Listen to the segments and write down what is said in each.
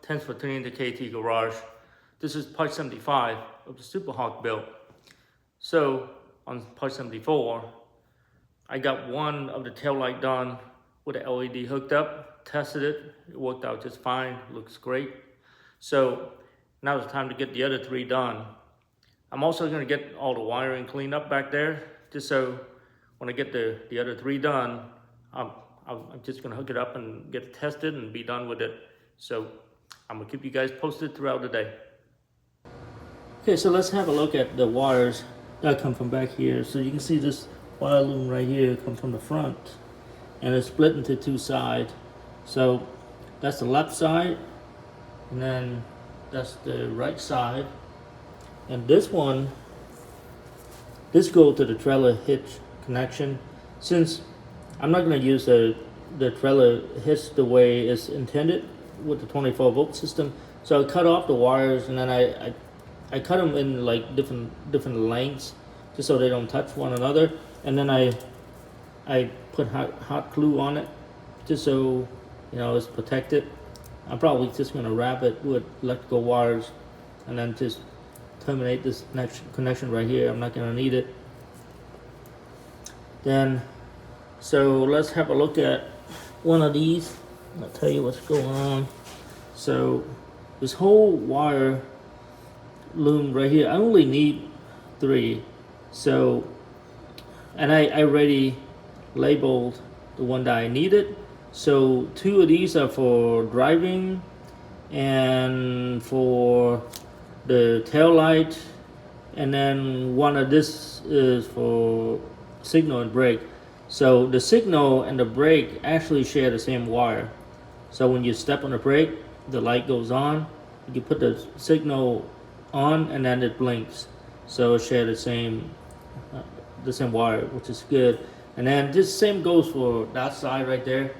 Thanks for tuning in to KT Garage. This is part 75 of the SuperHog build. So on part 74, I got one of the tail light done with the LED hooked up, tested it, it worked out just fine, looks great. So now it's time to get the other three done. I'm also gonna get all the wiring cleaned up back there, just so when I get the other three done, I'm just gonna hook it up and get it tested and be done with it. So I'm gonna keep you guys posted throughout the day. Okay, so let's have a look at the wires that come from back here. So you can see this wire loom right here come from the front, and it's split into two sides. So that's the left side, and then that's the right side. And this one, this goes to the trailer hitch connection. Since I'm not going to use the trailer hitch the way it's intended with the 24-volt system, so I cut off the wires, and then I cut them in like different lengths, just so they don't touch one another. And then I put hot glue on it, just so you know it's protected. I'm probably just going to wrap it with electrical wires, and then just terminate this next connection right here. I'm not going to need it. Then, so let's have a look at one of these. I'll tell you what's going on. So this whole wire loom right here, I only need 3. So, and I already labeled the one that I needed. So 2 of these are for driving and for the tail light, and then one of this is for signal and brake. So the signal and the brake actually share the same wire. So when you step on the brake, the light goes on. You put the signal on, and then it blinks. So it share the same wire, which is good. And then this same goes for that side right there.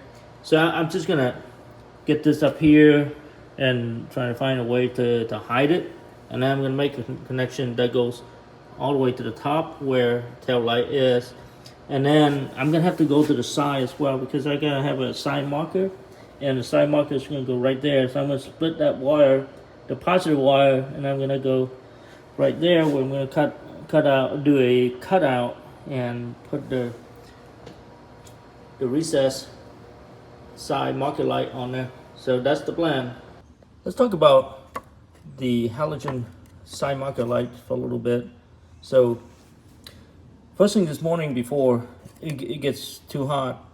So I'm just gonna get this up here and try to find a way to hide it. And then I'm gonna make a connection that goes all the way to the top where tail light is. And then I'm gonna have to go to the side as well, because I gotta have a side marker, and the side marker is gonna go right there. So I'm gonna split that wire, the positive wire, and I'm gonna go right there where I'm gonna do a cutout and put the recess side marker light on there. So that's the plan. Let's talk about the halogen side marker light for a little bit. So first thing this morning, before it gets too hot,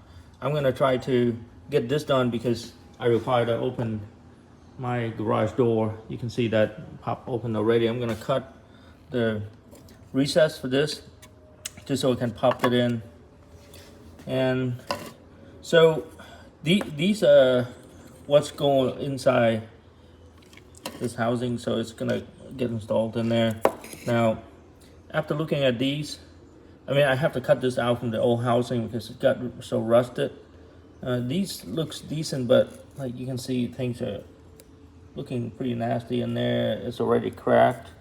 I'm gonna try to get this done, because I require to open my garage door. You can see that pop open already. I'm gonna cut the recess for this, just so we can pop it in. And so these are what's going inside this housing, so it's gonna get installed in there. Now, after looking at these, I mean, I have to cut this out from the old housing because it got so rusted. These looks decent, but like you can see, things are looking pretty nasty in there. It's already cracked.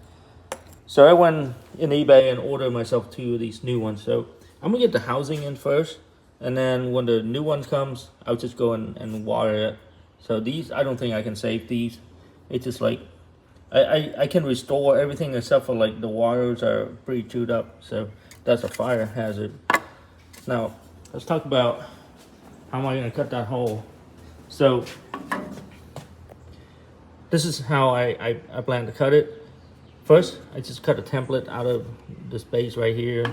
So I went in eBay and ordered myself 2 of these new ones. So I'm gonna get the housing in first, and then when the new one comes, I'll just go and wire it. So these, I don't think I can save these. It's just like, I can restore everything except for like the wires are pretty chewed up. So that's a fire hazard. Now, let's talk about how am I gonna cut that hole. So this is how I plan to cut it. First, I just cut a template out of the space right here,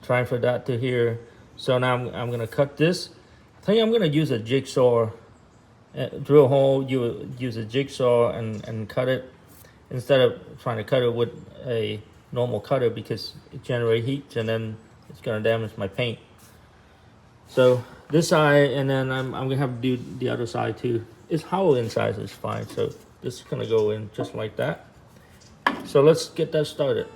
trying for that to here. So now I'm gonna cut this. I think I'm gonna use a jigsaw, drill hole, you use a jigsaw and cut it, instead of trying to cut it with a normal cutter, because it generates heat and then it's gonna damage my paint. So this side, and then I'm gonna have to do the other side too. It's hollow inside, so it's fine. So this is gonna go in just like that. So let's get that started.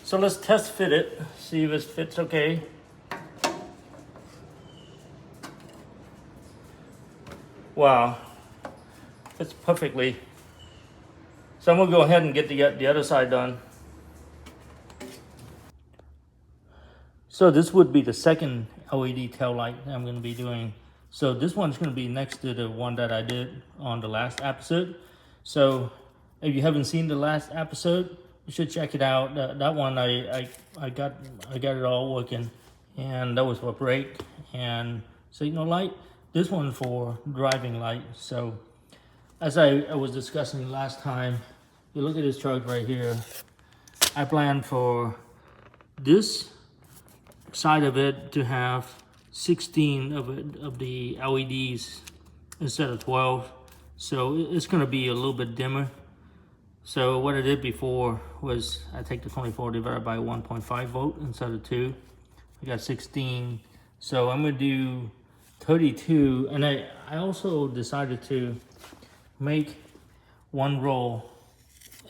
So let's test fit it, see if it fits okay. Wow, fits perfectly. So I'm gonna go ahead and get the other side done. So this would be the second LED tail light I'm gonna be doing. So this one's gonna be next to the one that I did on the last episode. So if you haven't seen the last episode, you should check it out. That one I got it all working, and that was for brake and signal light. This one for driving light. So as I was discussing last time, you look at this truck right here. I planned for this side of it to have 16 of the LEDs instead of 12. So it's gonna be a little bit dimmer. So what I did before was I take the 24 divided by 1.5 volt instead of 2. I got 16. So I'm gonna do 32, and I also decided to make one row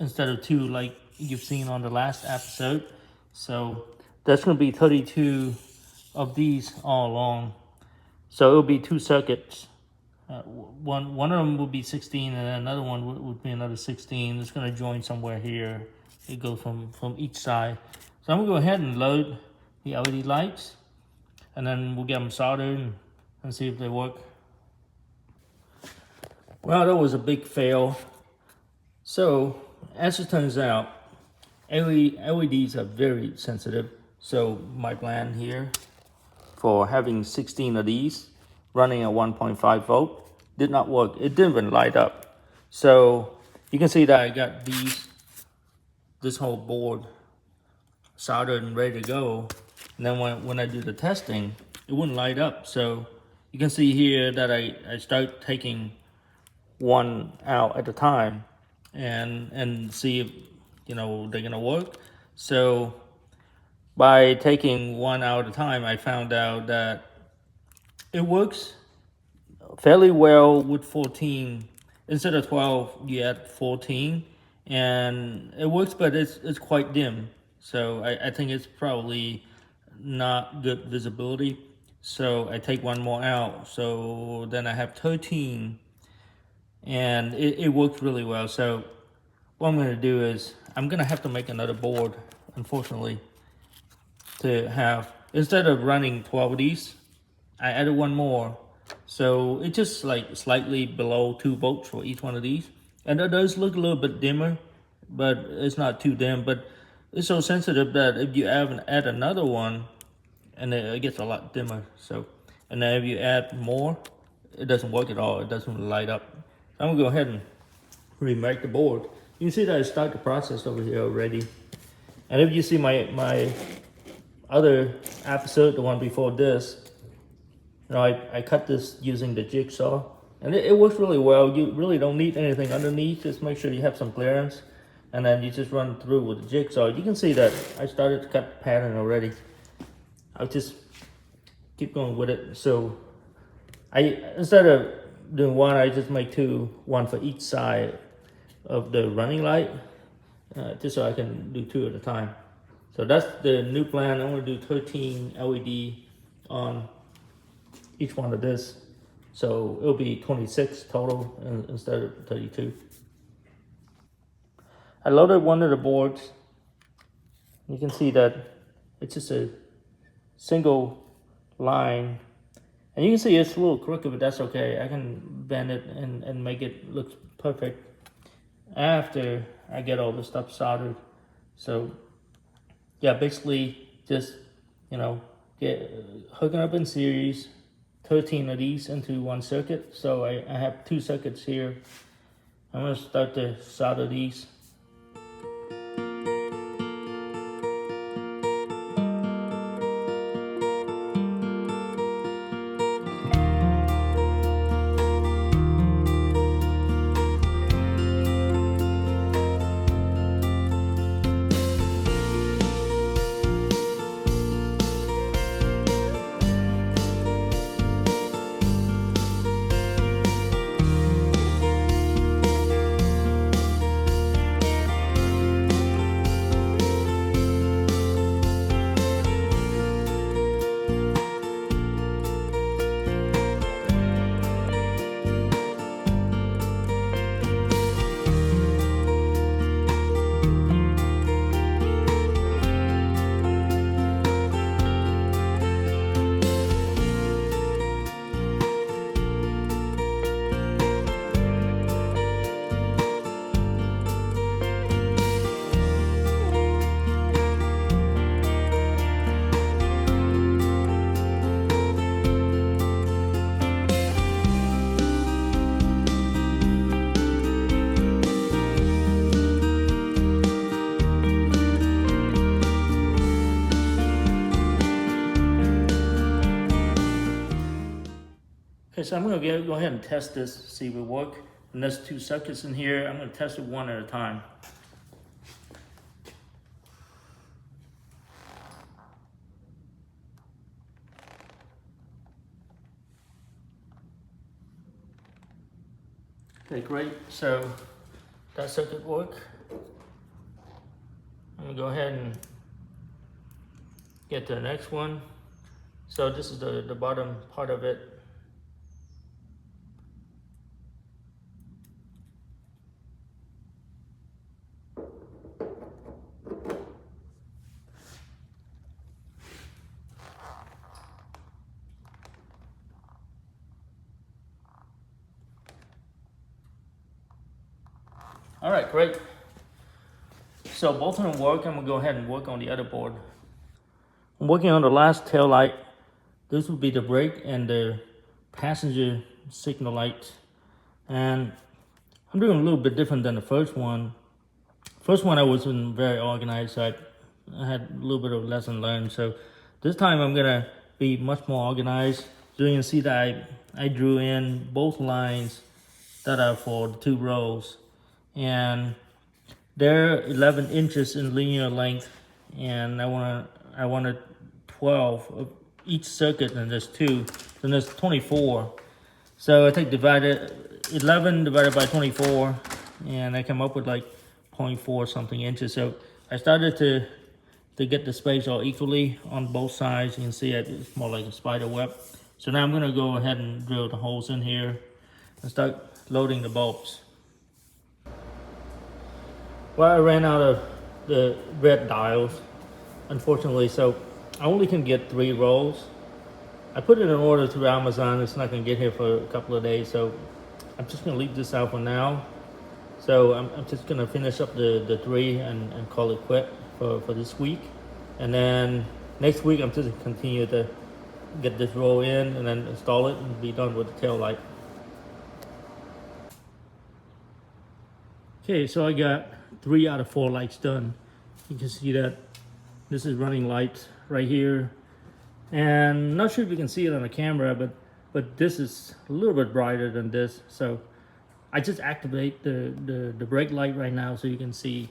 instead of 2 like you've seen on the last episode. So that's gonna be 32 of these all along. So it'll be 2 circuits. One of them will be 16, and then another one would be another 16. It's gonna join somewhere here. It goes from each side. So I'm gonna go ahead and load the LED lights, and then we'll get them soldered and see if they work. Well, that was a big fail. So as it turns out, LEDs are very sensitive. So my plan here for having 16 of these running at 1.5 volt did not work. It didn't even light up. So you can see that I got this whole board soldered and ready to go. And then when I do the testing, it wouldn't light up. So you can see here that I start taking one out at a time and see if they're gonna work. So by taking one out at a time, I found out that it works fairly well with 14. Instead of 12, you add 14, and it works, but it's quite dim. So I think it's probably not good visibility. So I take one more out. So then I have 13, and it works really well. So what I'm gonna do is I'm gonna have to make another board, unfortunately, to have, instead of running 12 of these, I added one more. So it's just like slightly below 2 volts for each one of these. And it does look a little bit dimmer, but it's not too dim. But it's so sensitive that if you add another one, and it gets a lot dimmer. So, and then if you add more, it doesn't work at all. It doesn't light up. I'm gonna go ahead and remake the board. You can see that I start the process over here already. And if you see my other episode, the one before this, I cut this using the jigsaw, and it works really well. You really don't need anything underneath. Just make sure you have some clearance, and then you just run through with the jigsaw. You can see that I started to cut the pattern already. I'll just keep going with it. So instead of doing one, I just make 2, one for each side of the running light, just so I can do 2 at a time. So that's the new plan. I'm gonna do 13 LED on each one of this. So it'll be 26 total instead of 32. I loaded one of the boards. You can see that it's just a single line. And you can see it's a little crooked, but that's okay. I can bend it and make it look perfect after I get all the stuff soldered. So yeah, basically just, hooking up in series, 13 of these into one circuit. So I have 2 circuits here. I'm gonna start to solder these. so I'm gonna go ahead and test this, see if it works. And there's 2 circuits in here. I'm gonna test it one at a time. Okay, great. So that circuit worked. I'm gonna go ahead and get to the next one. So this is the bottom part of it. All right, great. So both of them work. I'm gonna go ahead and work on the other board. I'm working on the last tail light. This would be the brake and the passenger signal light. And I'm doing a little bit different than the first one. First one I wasn't very organized, so I had a little bit of lesson learned. So this time I'm gonna be much more organized. So you can see that I drew in both lines that are for the 2 rows. And they're 11 inches in linear length, and I wanted 12 of each circuit, and there's 2, then there's 24. So I take 11 divided by 24, and I come up with like 0.4 something inches. So I started to get the space all equally on both sides. You can see it's more like a spider web. So now I'm gonna go ahead and drill the holes in here and start loading the bulbs. Well, I ran out of the red dials, unfortunately, so I only can get 3 rolls. I put it in order through Amazon. It's not gonna get here for a couple of days, so I'm just gonna leave this out for now. So I'm just gonna finish up the 3 and call it quit for this week. And then next week, I'm just gonna continue to get this roll in and then install it and be done with the tail light. Okay, so I got 3 out of 4 lights done. You can see that this is running light right here. And not sure if you can see it on the camera, but this is a little bit brighter than this. So I just activate the brake light right now so you can see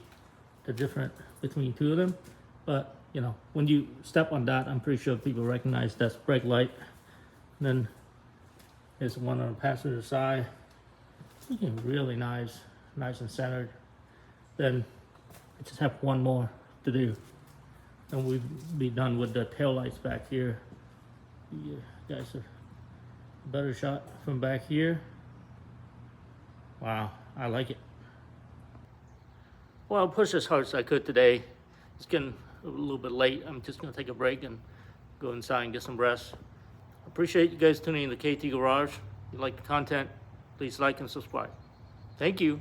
the difference between 2 of them. But you know, when you step on that, I'm pretty sure people recognize that's brake light. And then there's one on the passenger side. Looking really nice and centered. Then I just have 1 more to do, and we'll be done with the tail lights back here. You guys a better shot from back here. Wow, I like it. Well, I pushed as hard as I could today. It's getting a little bit late. I'm just gonna take a break and go inside and get some rest. Appreciate you guys tuning in to KT Garage. If you like the content, please like and subscribe. Thank you.